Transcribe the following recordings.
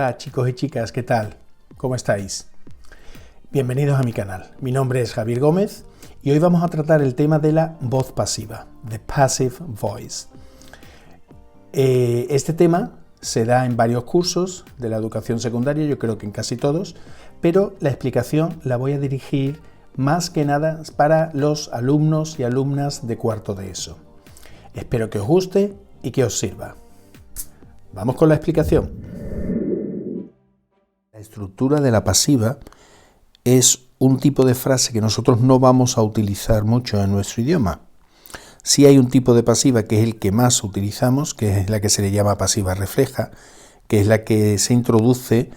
Hola chicos y chicas, ¿qué tal? ¿Cómo estáis? Bienvenidos a mi canal. Mi nombre es Javier Gómez y hoy vamos a tratar el tema de la voz pasiva, the passive voice. Este tema se da en varios cursos de la educación secundaria, yo creo que en casi todos, pero la explicación la voy a dirigir más que nada para los alumnos y alumnas de cuarto de ESO. Espero que os guste y que os sirva. Vamos con la explicación. La estructura de la pasiva es un tipo de frase que nosotros no vamos a utilizar mucho en nuestro idioma. Sí hay un tipo de pasiva que es el que más utilizamos, que es la que se le llama pasiva refleja, que es la que se introduce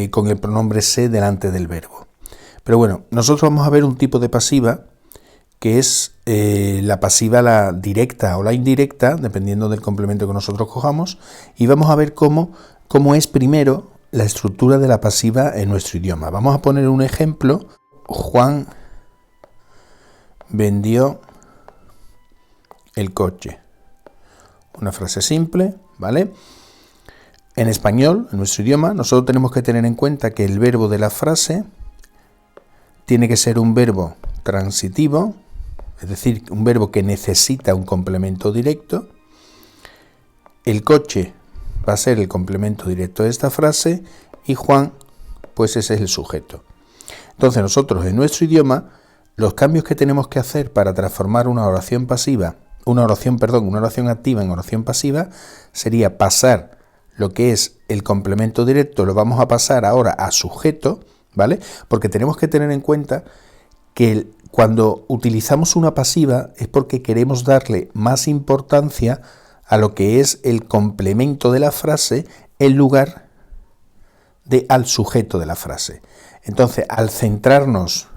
con el pronombre se delante del verbo. Pero bueno, nosotros vamos a ver un tipo de pasiva que es la pasiva, la directa o la indirecta, dependiendo del complemento que nosotros cojamos, y vamos a ver cómo es primero la estructura de la pasiva en nuestro idioma. Vamos a poner un ejemplo. Juan vendió el coche. Una frase simple, ¿vale? En español, en nuestro idioma, nosotros tenemos que tener en cuenta que el verbo de la frase tiene que ser un verbo transitivo, es decir, un verbo que necesita un complemento directo. El coche va a ser el complemento directo de esta frase y Juan, pues ese es el sujeto. Entonces nosotros en nuestro idioma, los cambios que tenemos que hacer para transformar una oración activa en oración pasiva sería pasar lo que es el complemento directo, lo vamos a pasar ahora a sujeto, ¿vale? Porque tenemos que tener en cuenta que cuando utilizamos una pasiva es porque queremos darle más importancia a lo que es el complemento de la frase en lugar de al sujeto de la frase. Entonces, al centrarnos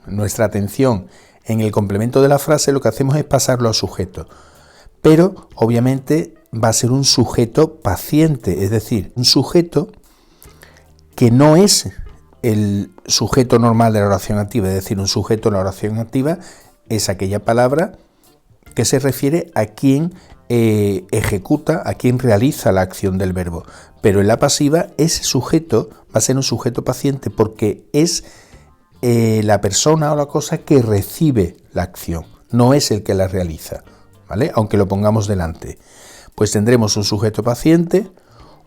nuestra atención en el complemento de la frase, lo que hacemos es pasarlo a sujeto. Pero, obviamente, va a ser un sujeto paciente, es decir, un sujeto que no es el sujeto normal de la oración activa, es decir, un sujeto en la oración activa es aquella palabra que se refiere a quien ejecuta, a quien realiza la acción del verbo. Pero en la pasiva ese sujeto va a ser un sujeto paciente porque es la persona o la cosa que recibe la acción, no es el que la realiza, ¿vale? Aunque lo pongamos delante. Pues tendremos un sujeto paciente,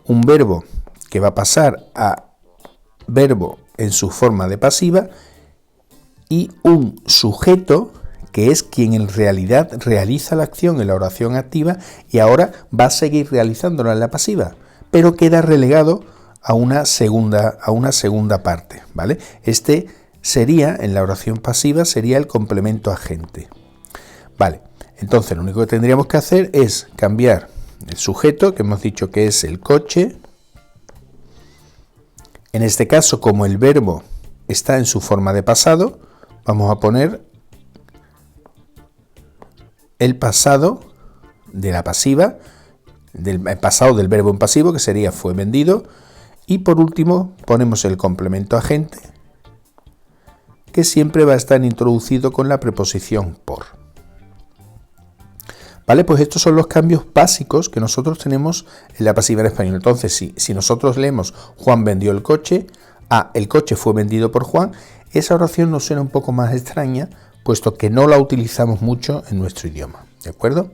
un verbo que va a pasar a verbo en su forma de pasiva y un sujeto que es quien en realidad realiza la acción en la oración activa y ahora va a seguir realizándola en la pasiva, pero queda relegado a una segunda parte, ¿vale? Este sería, en la oración pasiva, sería el complemento agente. Vale, entonces lo único que tendríamos que hacer es cambiar el sujeto, que hemos dicho que es el coche. En este caso, como el verbo está en su forma de pasado, vamos a poner el pasado de la pasiva, el pasado del verbo en pasivo, que sería fue vendido, y por último ponemos el complemento agente, que siempre va a estar introducido con la preposición por. Vale, pues estos son los cambios básicos que nosotros tenemos en la pasiva en español. Entonces, si nosotros leemos Juan vendió el coche, el coche fue vendido por Juan, esa oración nos suena un poco más extraña, puesto que no la utilizamos mucho en nuestro idioma, ¿de acuerdo?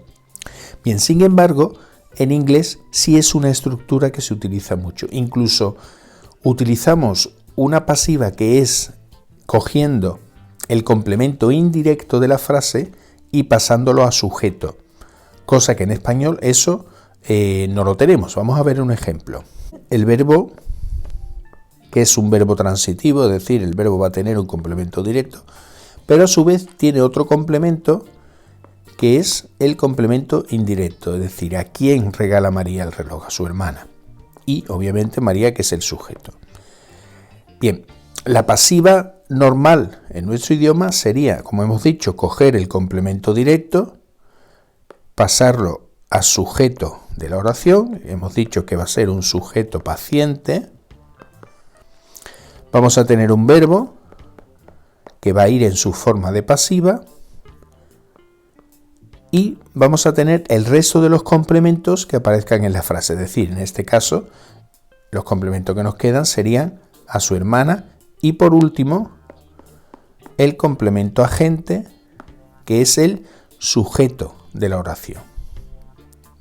Bien, sin embargo, en inglés sí es una estructura que se utiliza mucho. Incluso utilizamos una pasiva que es cogiendo el complemento indirecto de la frase y pasándolo a sujeto, cosa que en español eso no lo tenemos. Vamos a ver un ejemplo. El verbo, que es un verbo transitivo, es decir, el verbo va a tener un complemento directo, pero a su vez tiene otro complemento que es el complemento indirecto, es decir, ¿a quién regala María el reloj? A su hermana. Y obviamente María, que es el sujeto. Bien, la pasiva normal en nuestro idioma sería, como hemos dicho, coger el complemento directo, pasarlo a sujeto de la oración, hemos dicho que va a ser un sujeto paciente, vamos a tener un verbo que va a ir en su forma de pasiva y vamos a tener el resto de los complementos que aparezcan en la frase, es decir, en este caso los complementos que nos quedan serían a su hermana y por último el complemento agente, que es el sujeto de la oración.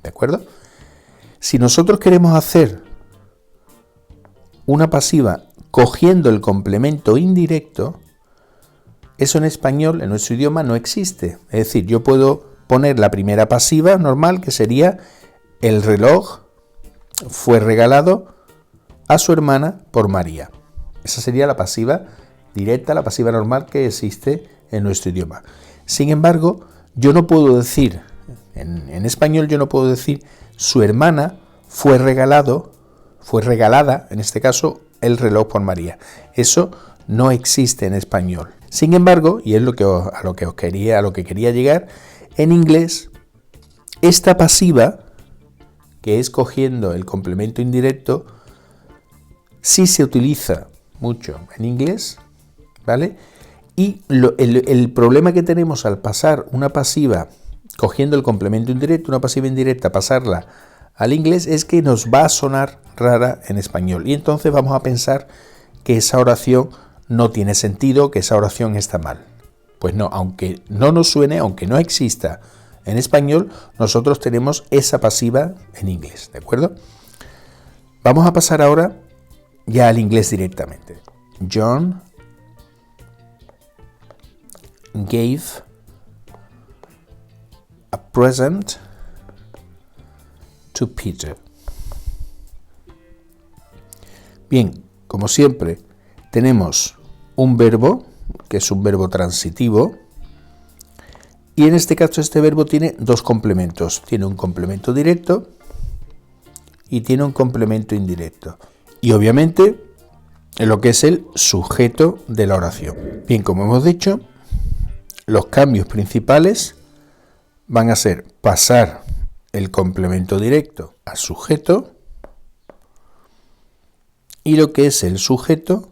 ¿De acuerdo? Si nosotros queremos hacer una pasiva cogiendo el complemento indirecto, eso en español, en nuestro idioma, no existe. Es decir, yo puedo poner la primera pasiva normal, que sería el reloj fue regalado a su hermana por María. Esa sería la pasiva directa, la pasiva normal que existe en nuestro idioma. Sin embargo, yo no puedo decir, en español yo no puedo decir su hermana fue regalada, en este caso, el reloj por María. Eso no existe en español. Sin embargo, y es a lo que quería llegar, en inglés, esta pasiva, que es cogiendo el complemento indirecto, sí se utiliza mucho en inglés, ¿vale? Y el problema que tenemos al pasar una pasiva cogiendo el complemento indirecto, una pasiva indirecta, pasarla al inglés, es que nos va a sonar rara en español. Y entonces vamos a pensar que esa oración no tiene sentido, que esa oración está mal. Pues no, aunque no nos suene, aunque no exista en español, nosotros tenemos esa pasiva en inglés, ¿de acuerdo? Vamos a pasar ahora ya al inglés directamente. John gave a present to Peter. Bien, como siempre, tenemos un verbo, que es un verbo transitivo, y en este caso este verbo tiene dos complementos. Tiene un complemento directo y tiene un complemento indirecto. Y obviamente lo que es el sujeto de la oración. Bien, como hemos dicho, los cambios principales van a ser pasar el complemento directo al sujeto y lo que es el sujeto,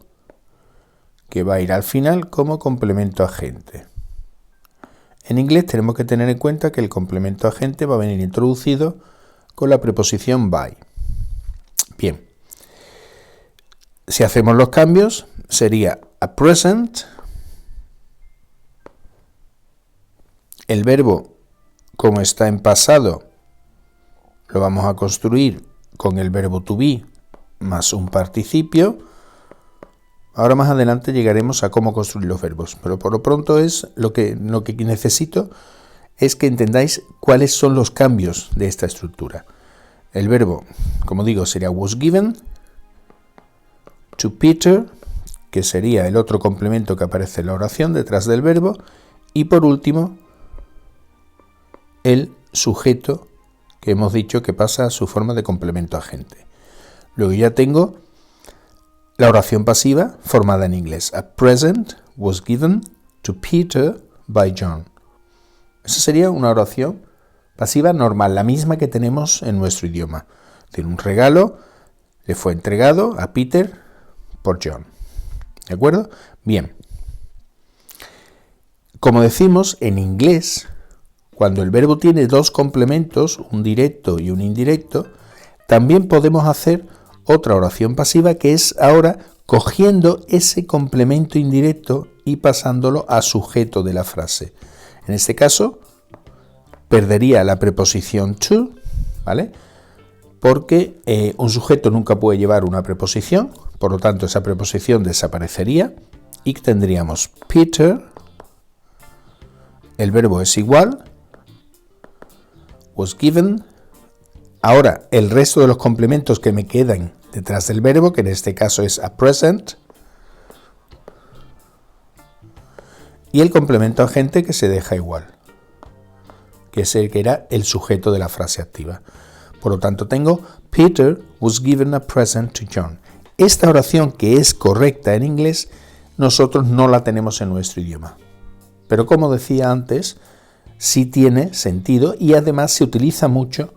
que va a ir al final como complemento agente. En inglés tenemos que tener en cuenta que el complemento agente va a venir introducido con la preposición by. Bien, si hacemos los cambios, sería a present, el verbo como está en pasado lo vamos a construir con el verbo to be más un participio. Ahora más adelante llegaremos a cómo construir los verbos, pero por lo pronto es lo que necesito es que entendáis cuáles son los cambios de esta estructura. El verbo, como digo, sería was given to Peter, que sería el otro complemento que aparece en la oración detrás del verbo, y por último el sujeto que hemos dicho que pasa a su forma de complemento agente. Luego ya tengo la oración pasiva formada en inglés. A present was given to Peter by John. Esa sería una oración pasiva normal, la misma que tenemos en nuestro idioma. Tiene un regalo, le fue entregado a Peter por John. ¿De acuerdo? Bien. Como decimos, en inglés, cuando el verbo tiene dos complementos, un directo y un indirecto, también podemos hacer otra oración pasiva que es ahora cogiendo ese complemento indirecto y pasándolo a sujeto de la frase. En este caso, perdería la preposición to, ¿vale? Porque un sujeto nunca puede llevar una preposición, por lo tanto esa preposición desaparecería y tendríamos Peter, el verbo es igual, was given. Ahora, el resto de los complementos que me quedan detrás del verbo, que en este caso es a present, y el complemento agente que se deja igual, que es el que era el sujeto de la frase activa. Por lo tanto, tengo Peter was given a present to John. Esta oración, que es correcta en inglés, nosotros no la tenemos en nuestro idioma. Pero como decía antes, sí tiene sentido y además se utiliza mucho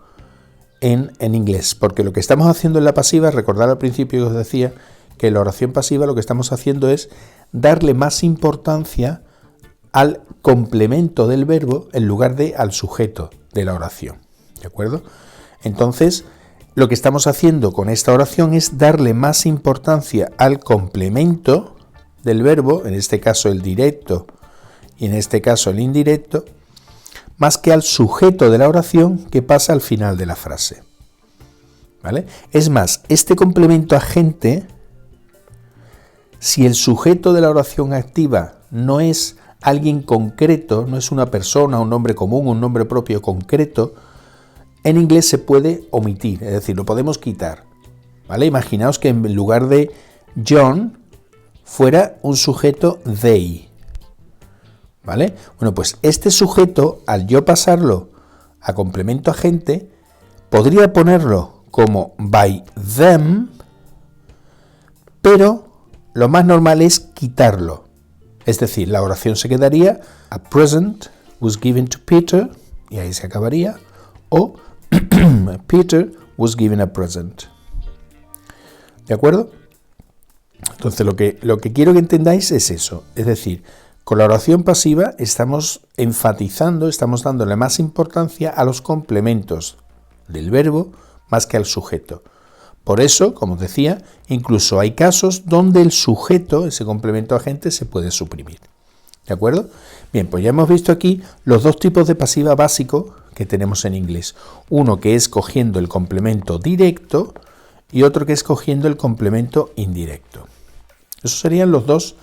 en inglés, porque lo que estamos haciendo en la pasiva, recordad al principio que os decía que en la oración pasiva lo que estamos haciendo es darle más importancia al complemento del verbo en lugar de al sujeto de la oración, ¿de acuerdo? Entonces, lo que estamos haciendo con esta oración es darle más importancia al complemento del verbo, en este caso el directo y en este caso el indirecto, más que al sujeto de la oración que pasa al final de la frase. ¿Vale? Es más, este complemento agente, si el sujeto de la oración activa no es alguien concreto, no es una persona, un nombre común, un nombre propio concreto, en inglés se puede omitir, es decir, lo podemos quitar. ¿Vale? Imaginaos que en lugar de John fuera un sujeto they. ¿Vale? Bueno, pues este sujeto, al yo pasarlo a complemento agente, podría ponerlo como by them, pero lo más normal es quitarlo. Es decir, la oración se quedaría a present was given to Peter, y ahí se acabaría, o Peter was given a present. ¿De acuerdo? Entonces lo que quiero que entendáis es eso. Es decir, con la oración pasiva estamos enfatizando, estamos dándole más importancia a los complementos del verbo más que al sujeto. Por eso, como os decía, incluso hay casos donde el sujeto, ese complemento agente, se puede suprimir. ¿De acuerdo? Bien, pues ya hemos visto aquí los dos tipos de pasiva básico que tenemos en inglés. Uno que es cogiendo el complemento directo y otro que es cogiendo el complemento indirecto. Esos serían los dos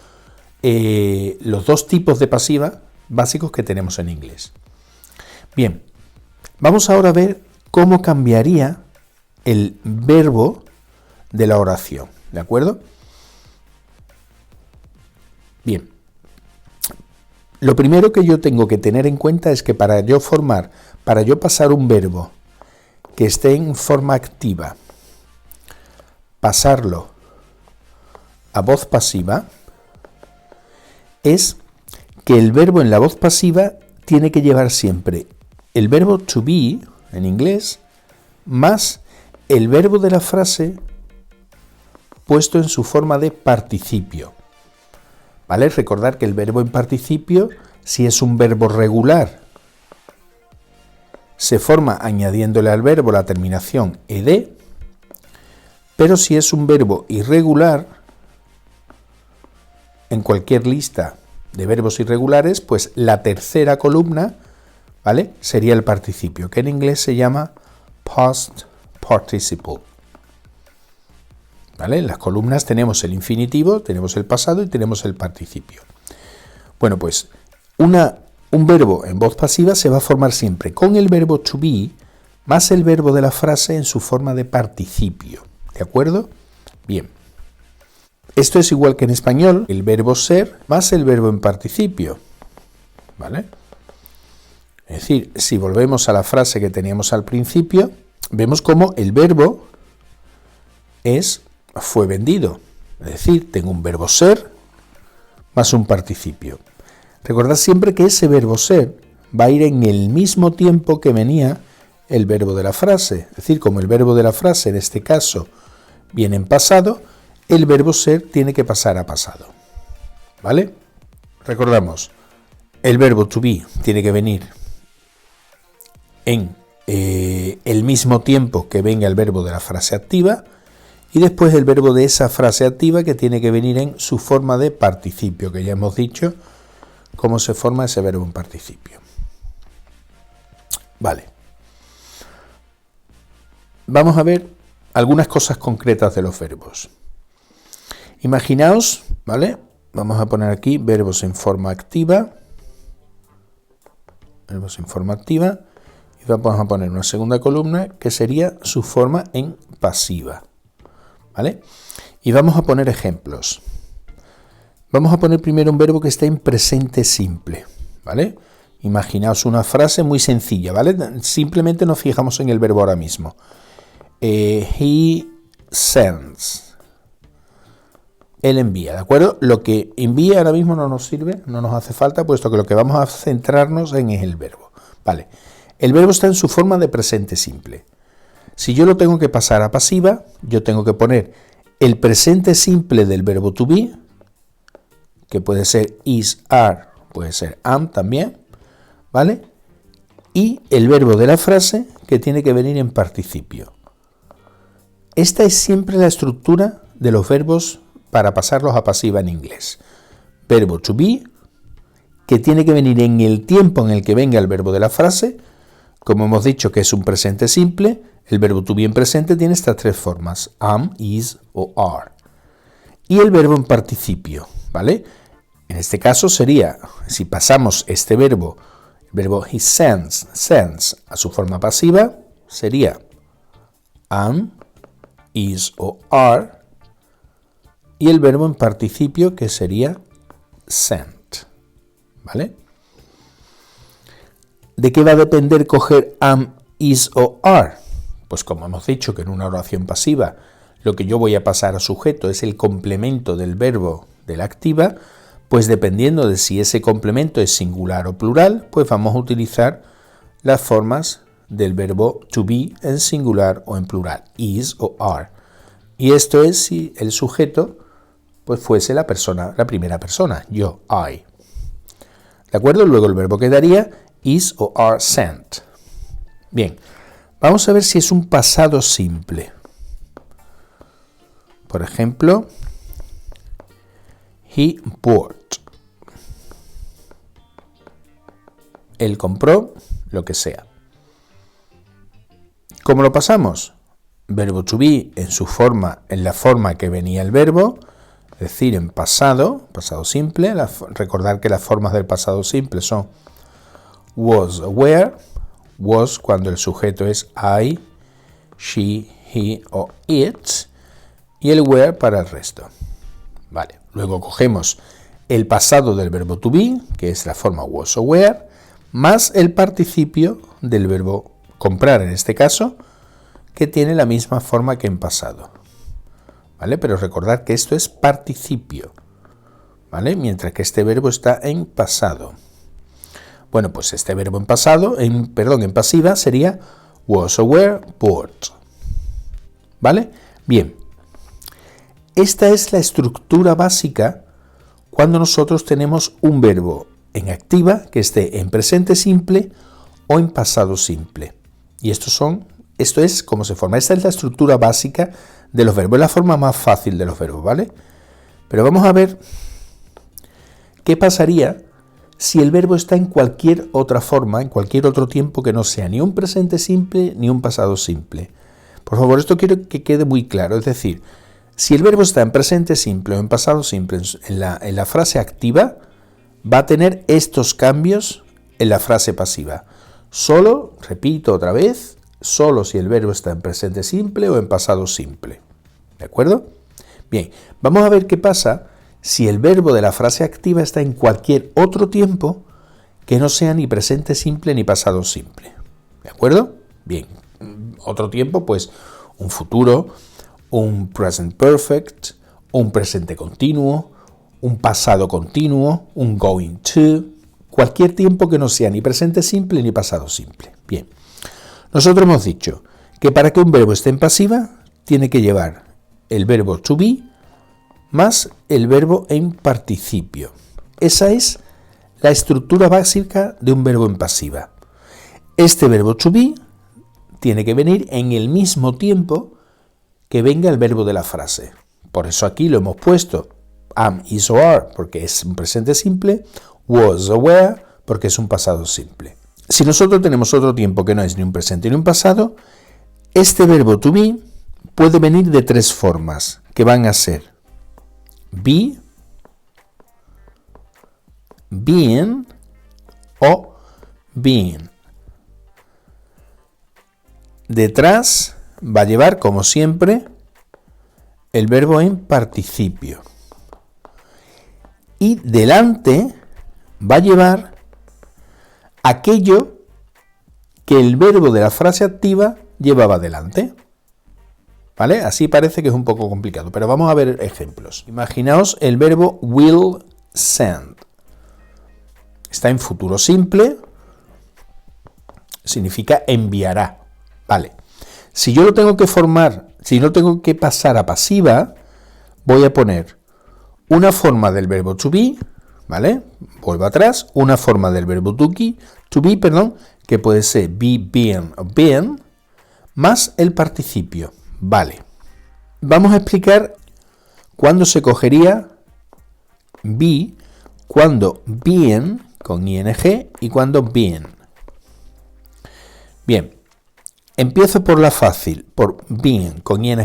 tipos de pasiva básicos que tenemos en inglés. Bien, vamos ahora a ver cómo cambiaría el verbo de la oración, ¿de acuerdo? Bien, lo primero que yo tengo que tener en cuenta es que para yo pasar un verbo que esté en forma activa, pasarlo a voz pasiva, es que el verbo en la voz pasiva tiene que llevar siempre el verbo to be, en inglés, más el verbo de la frase puesto en su forma de participio. ¿Vale? Recordar que el verbo en participio, si es un verbo regular, se forma añadiéndole al verbo la terminación ed, pero si es un verbo irregular, en cualquier lista de verbos irregulares, pues la tercera columna, ¿vale?, sería el participio, que en inglés se llama past participle. ¿Vale? En las columnas tenemos el infinitivo, tenemos el pasado y tenemos el participio. Bueno, pues un verbo en voz pasiva se va a formar siempre con el verbo to be más el verbo de la frase en su forma de participio. ¿De acuerdo? Bien. Esto es igual que en español, el verbo ser más el verbo en participio. ¿Vale? Es decir, si volvemos a la frase que teníamos al principio, vemos cómo el verbo fue vendido. Es decir, tengo un verbo ser más un participio. Recordad siempre que ese verbo ser va a ir en el mismo tiempo que venía el verbo de la frase. Es decir, como el verbo de la frase en este caso viene en pasado, el verbo ser tiene que pasar a pasado. ¿Vale? Recordamos, el verbo to be tiene que venir en el mismo tiempo que venga el verbo de la frase activa y después el verbo de esa frase activa que tiene que venir en su forma de participio, que ya hemos dicho cómo se forma ese verbo en participio. Vale. Vamos a ver algunas cosas concretas de los verbos. Imaginaos, ¿vale? Vamos a poner aquí verbos en forma activa. Verbos en forma activa. Y vamos a poner una segunda columna que sería su forma en pasiva. ¿Vale? Y vamos a poner ejemplos. Vamos a poner primero un verbo que está en presente simple. ¿Vale? Imaginaos una frase muy sencilla, ¿vale? Simplemente nos fijamos en el verbo ahora mismo. He sends. Él envía, ¿de acuerdo? Lo que envía ahora mismo no nos sirve, no nos hace falta, puesto que lo que vamos a centrarnos en es el verbo. Vale. El verbo está en su forma de presente simple. Si yo lo tengo que pasar a pasiva, yo tengo que poner el presente simple del verbo to be, que puede ser is, are, puede ser am también, ¿vale? Y el verbo de la frase, que tiene que venir en participio. Esta es siempre la estructura de los verbos para pasarlos a pasiva en inglés. Verbo to be, que tiene que venir en el tiempo en el que venga el verbo de la frase. Como hemos dicho que es un presente simple, el verbo to be en presente tiene estas tres formas: am, is o are. Y el verbo en participio, ¿vale? En este caso sería, si pasamos este verbo, el verbo he sends a su forma pasiva, sería am, is o are, y el verbo en participio que sería sent, ¿vale? ¿De qué va a depender coger am, is o are? Pues como hemos dicho que en una oración pasiva lo que yo voy a pasar a sujeto es el complemento del verbo de la activa, pues dependiendo de si ese complemento es singular o plural, pues vamos a utilizar las formas del verbo to be en singular o en plural, is o are. Y esto es si el sujeto pues fuese la primera persona, yo, I. ¿De acuerdo? Luego el verbo quedaría is o are sent. Bien, vamos a ver si es un pasado simple. Por ejemplo, he bought. Él compró lo que sea. ¿Cómo lo pasamos? Verbo to be en su forma, en la forma que venía el verbo, es decir, en pasado simple. Recordar que las formas del pasado simple son was o were. Was cuando el sujeto es I, she, he o it, y el were para el resto. Vale, luego cogemos el pasado del verbo to be, que es la forma was o were, más el participio del verbo comprar, en este caso, que tiene la misma forma que en pasado. ¿Vale? Pero recordad que esto es participio, ¿vale? Mientras que este verbo está en pasado. Bueno, pues este verbo en en pasiva sería was o were bought. ¿Vale? Bien. Esta es la estructura básica cuando nosotros tenemos un verbo en activa que esté en presente simple o en pasado simple. Y esto es cómo se forma. Esta es la estructura básica de los verbos, es la forma más fácil de los verbos, ¿vale? Pero vamos a ver qué pasaría si el verbo está en cualquier otra forma, en cualquier otro tiempo que no sea ni un presente simple ni un pasado simple. Por favor, esto quiero que quede muy claro, es decir, si el verbo está en presente simple o en pasado simple en la frase activa, va a tener estos cambios en la frase pasiva. Solo, repito otra vez, solo si el verbo está en presente simple o en pasado simple. ¿De acuerdo? Bien, vamos a ver qué pasa si el verbo de la frase activa está en cualquier otro tiempo que no sea ni presente simple ni pasado simple. ¿De acuerdo? Bien, otro tiempo, pues un futuro, un present perfect, un presente continuo, un pasado continuo, un going to, cualquier tiempo que no sea ni presente simple ni pasado simple. Bien, nosotros hemos dicho que para que un verbo esté en pasiva tiene que llevar el verbo to be más el verbo en participio. Esa es la estructura básica de un verbo en pasiva. Este verbo to be tiene que venir en el mismo tiempo que venga el verbo de la frase. Por eso aquí lo hemos puesto am, is o are, porque es un presente simple, was o were, porque es un pasado simple. Si nosotros tenemos otro tiempo que no es ni un presente ni un pasado, este verbo to be puede venir de tres formas, que van a ser be, being o being. Detrás va a llevar, como siempre, el verbo en participio. Y delante va a llevar aquello que el verbo de la frase activa llevaba delante. ¿Vale? Así parece que es un poco complicado, pero vamos a ver ejemplos. Imaginaos el verbo will send. Está en futuro simple, significa enviará. Vale. Si yo lo tengo que formar, si no tengo que pasar a pasiva, voy a poner una forma del verbo to be, ¿vale? Vuelvo atrás, una forma del verbo to be, que puede ser be, being o been, más el participio. Vale. vamos a explicar cuándo se cogería be, cuándo been con ing y cuándo been. Bien, empiezo por la fácil, por been con ing.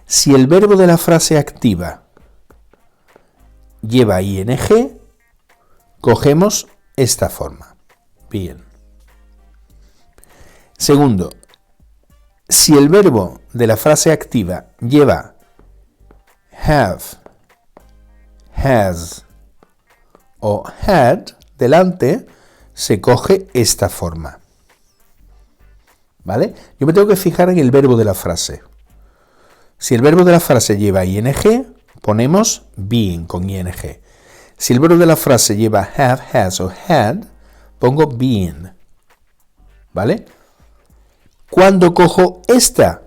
Si el verbo de la frase activa lleva ing, cogemos esta forma, been. Segundo, si el verbo de la frase activa lleva have, has o had delante, se coge esta forma. ¿Vale? Yo me tengo que fijar en el verbo de la frase. Si el verbo de la frase lleva ing, ponemos being con ing. Si el verbo de la frase lleva have, has o had, pongo been. ¿Vale? ¿Cuándo cojo esta?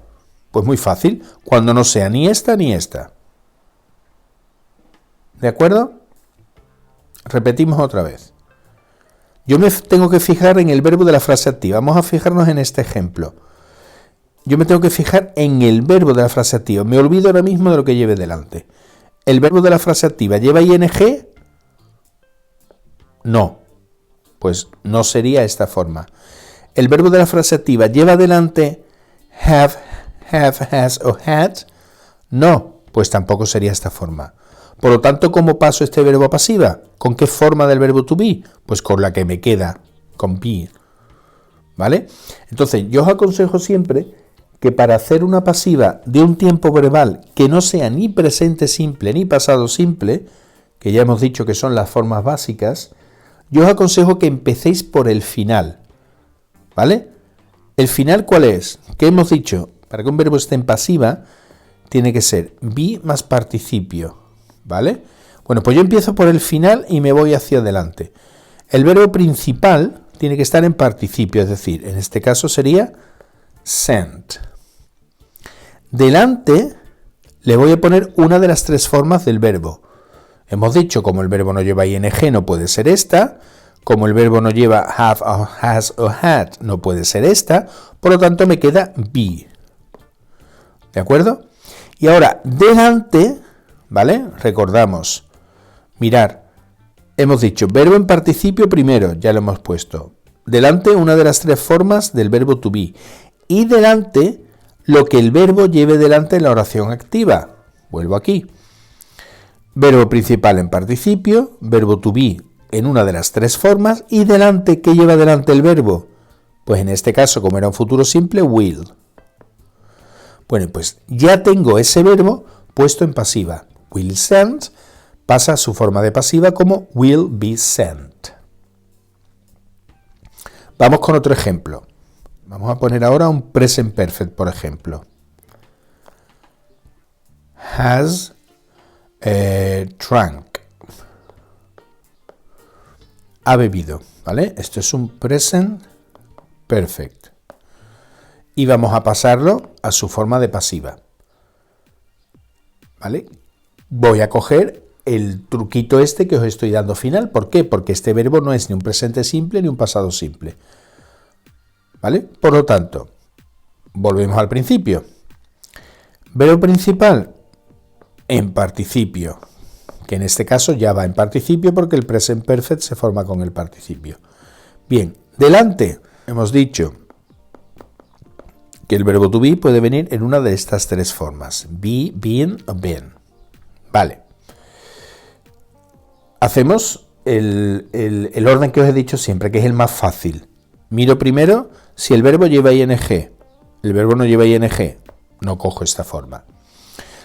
Pues muy fácil, cuando no sea ni esta ni esta. ¿De acuerdo? Repetimos otra vez. Yo me tengo que fijar en el verbo de la frase activa. Vamos a fijarnos en este ejemplo. Yo me tengo que fijar en el verbo de la frase activa. Me olvido ahora mismo de lo que lleve delante. ¿El verbo de la frase activa lleva ing? No. Pues no sería esta forma. ¿El verbo de la frase activa lleva delante have, has o had? No. Pues tampoco sería esta forma. Por lo tanto, ¿cómo paso este verbo a pasiva? ¿Con qué forma del verbo to be? Pues con la que me queda, con be. ¿Vale? Entonces, yo os aconsejo siempre que para hacer una pasiva de un tiempo verbal que no sea ni presente simple ni pasado simple, que ya hemos dicho que son las formas básicas, yo os aconsejo que empecéis por el final. ¿Vale? ¿El final cuál es? ¿Qué hemos dicho? Para que un verbo esté en pasiva, tiene que ser be más participio. ¿Vale? Bueno, pues yo empiezo por el final y me voy hacia adelante. El verbo principal tiene que estar en participio, es decir, en este caso sería sent. Delante le voy a poner una de las tres formas del verbo. Hemos dicho, como el verbo no lleva ing, no puede ser esta. Como el verbo no lleva have, has o had, no puede ser esta. Por lo tanto, me queda be. ¿De acuerdo? Y ahora, delante, ¿vale? Recordamos. Mirar, hemos dicho verbo en participio primero, ya lo hemos puesto. Delante, una de las tres formas del verbo to be. Y delante, lo que el verbo lleve delante en la oración activa. Vuelvo aquí. Verbo principal en participio, verbo to be en una de las tres formas. Y delante, ¿qué lleva delante el verbo? Pues en este caso, como era un futuro simple, will. Bueno, pues ya tengo ese verbo puesto en pasiva. Will send pasa a su forma de pasiva como will be sent. Vamos con otro ejemplo. Vamos a poner ahora un present perfect, por ejemplo. Has drunk. Ha bebido, ¿vale? Esto es un present perfect. Y vamos a pasarlo a su forma de pasiva. ¿Vale? Voy a coger el truquito este que os estoy dando final. ¿Por qué? Porque este verbo no es ni un presente simple ni un pasado simple. ¿Vale? Por lo tanto, volvemos al principio. Verbo principal en participio, que en este caso ya va en participio porque el present perfect se forma con el participio. Bien, delante hemos dicho que el verbo to be puede venir en una de estas tres formas. Be, been o been. Vale. Hacemos el orden que os he dicho siempre, que es el más fácil. Miro primero si el verbo lleva ing. El verbo no lleva ing, no cojo esta forma.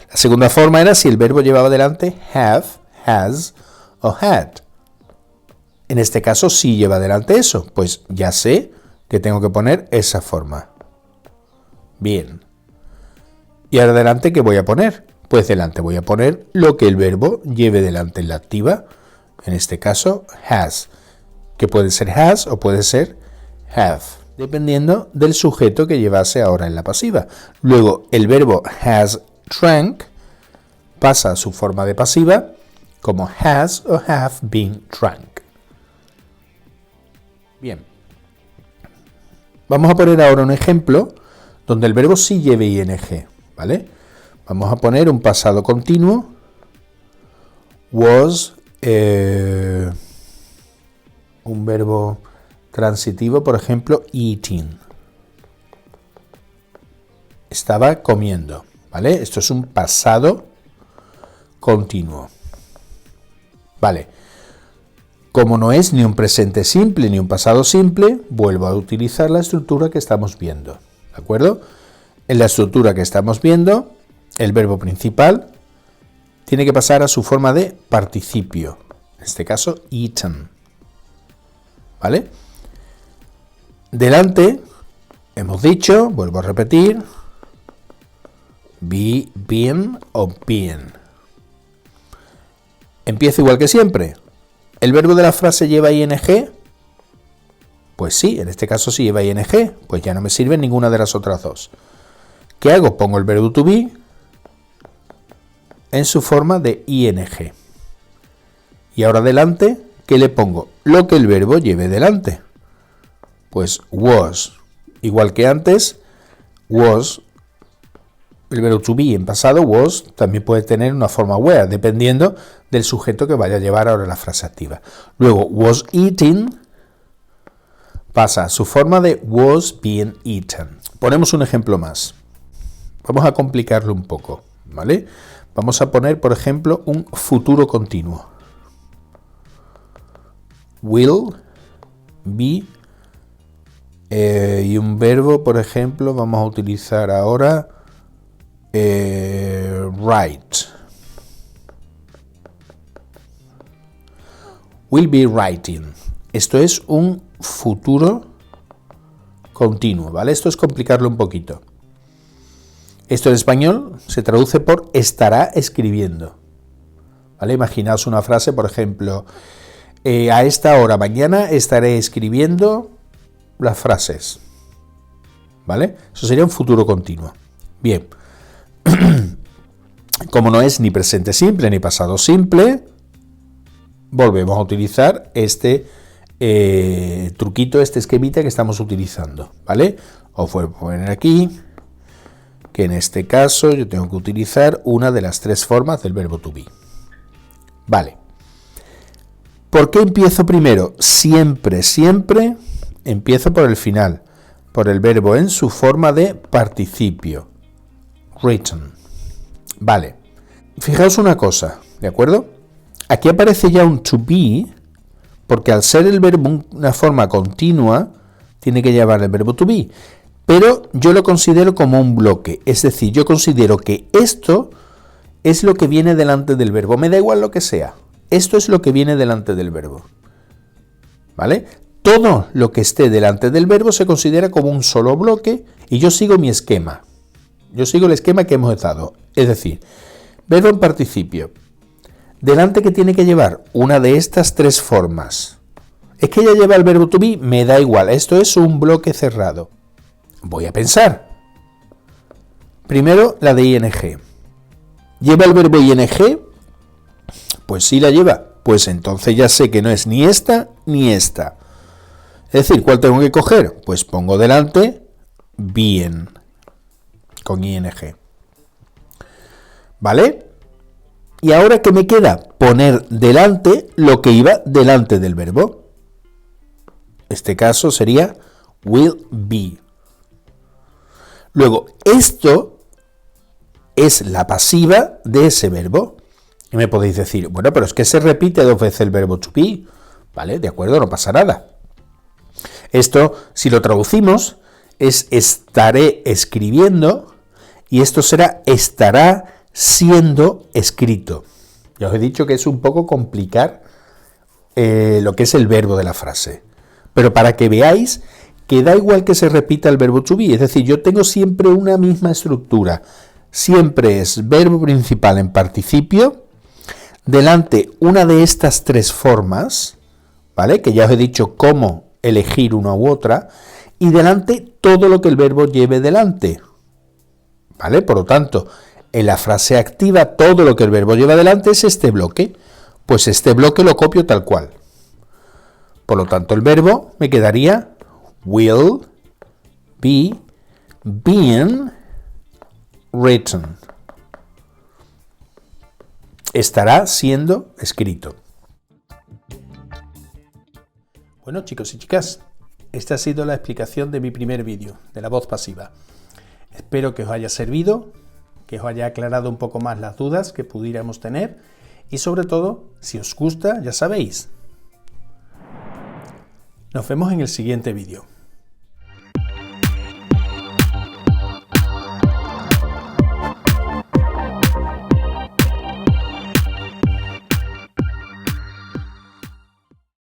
La segunda forma era si el verbo llevaba delante have, has o had. En este caso sí lleva delante eso, pues ya sé que tengo que poner esa forma. Bien. ¿Y ahora delante qué voy a poner? Pues delante voy a poner lo que el verbo lleve delante en la activa. En este caso, has. Que puede ser has o puede ser have, dependiendo del sujeto que llevase ahora en la pasiva. Luego, el verbo has drank pasa a su forma de pasiva como has o have been drunk. Bien. Vamos a poner ahora un ejemplo donde el verbo sí lleve ing, ¿vale? Vamos a poner un pasado continuo. Was, un verbo transitivo, por ejemplo, eating. Estaba comiendo, ¿vale? Esto es un pasado continuo. Vale. Como no es ni un presente simple ni un pasado simple, vuelvo a utilizar la estructura que estamos viendo, ¿de acuerdo? En la estructura que estamos viendo, el verbo principal tiene que pasar a su forma de participio, en este caso, eaten, ¿vale? Delante, hemos dicho, vuelvo a repetir, be, been o been. Empiezo igual que siempre. ¿El verbo de la frase lleva ing? Pues sí, en este caso sí lleva ing, pues ya no me sirve ninguna de las otras dos. ¿Qué hago? Pongo el verbo to be en su forma de ing. Y ahora delante, ¿qué le pongo? Lo que el verbo lleve delante. Pues was. Igual que antes, was, el verbo to be en pasado, was, también puede tener una forma were, dependiendo del sujeto que vaya a llevar ahora la frase activa. Luego, was eating pasa a su forma de was being eaten. Ponemos un ejemplo más. Vamos a complicarlo un poco, ¿vale? Vamos a poner, por ejemplo, un futuro continuo. Will, be, y un verbo, por ejemplo, vamos a utilizar ahora write. Will be writing. Esto es un futuro continuo, ¿vale? Esto es complicarlo un poquito. Esto en español se traduce por estará escribiendo, ¿vale? Imaginaos una frase, por ejemplo, a esta hora mañana estaré escribiendo las frases, ¿vale? Eso sería un futuro continuo. Bien. Como no es ni presente simple ni pasado simple, volvemos a utilizar este truquito, este esquemita que estamos utilizando, ¿vale? Os voy a poner aquí que en este caso yo tengo que utilizar una de las tres formas del verbo to be. Vale. ¿Por qué empiezo primero? Siempre empiezo por el final, por el verbo en su forma de participio. Written. Vale. Fijaos una cosa, ¿de acuerdo? Aquí aparece ya un to be, porque al ser el verbo una forma continua, tiene que llevar el verbo to be. Pero yo lo considero como un bloque, es decir, yo considero que esto es lo que viene delante del verbo, me da igual lo que sea, esto es lo que viene delante del verbo, ¿vale? Todo lo que esté delante del verbo se considera como un solo bloque y yo sigo mi esquema, yo sigo el esquema que hemos dado, es decir, verbo en participio, delante que tiene que llevar una de estas tres formas, es que ya lleva el verbo to be, me da igual, esto es un bloque cerrado. Voy a pensar. Primero, la de ing. ¿Lleva el verbo ing? Pues sí la lleva. Pues entonces ya sé que no es ni esta ni esta. Es decir, ¿cuál tengo que coger? Pues pongo delante bien con ing. ¿Vale? Y ahora, ¿qué me queda? Poner delante lo que iba delante del verbo. Este caso sería will be. Luego, esto es la pasiva de ese verbo. Y me podéis decir, bueno, pero es que se repite dos veces el verbo to be. ¿Vale? De acuerdo, no pasa nada. Esto, si lo traducimos, es estaré escribiendo y esto será estará siendo escrito. Ya os he dicho que es un poco complicar lo que es el verbo de la frase. Pero para que veáis que da igual que se repita el verbo to be, es decir, yo tengo siempre una misma estructura, siempre es verbo principal en participio, delante una de estas tres formas, ¿vale? Que ya os he dicho cómo elegir una u otra, y delante todo lo que el verbo lleve delante, ¿vale? Por lo tanto, en la frase activa todo lo que el verbo lleva delante es este bloque, pues este bloque lo copio tal cual. Por lo tanto, el verbo me quedaría will be being written. estará siendo escrito. Bueno, chicos y chicas, esta ha sido la explicación de mi primer vídeo, de la voz pasiva. Espero que os haya servido, que os haya aclarado un poco más las dudas que pudiéramos tener y sobre todo, si os gusta, ya sabéis. Nos vemos en el siguiente vídeo.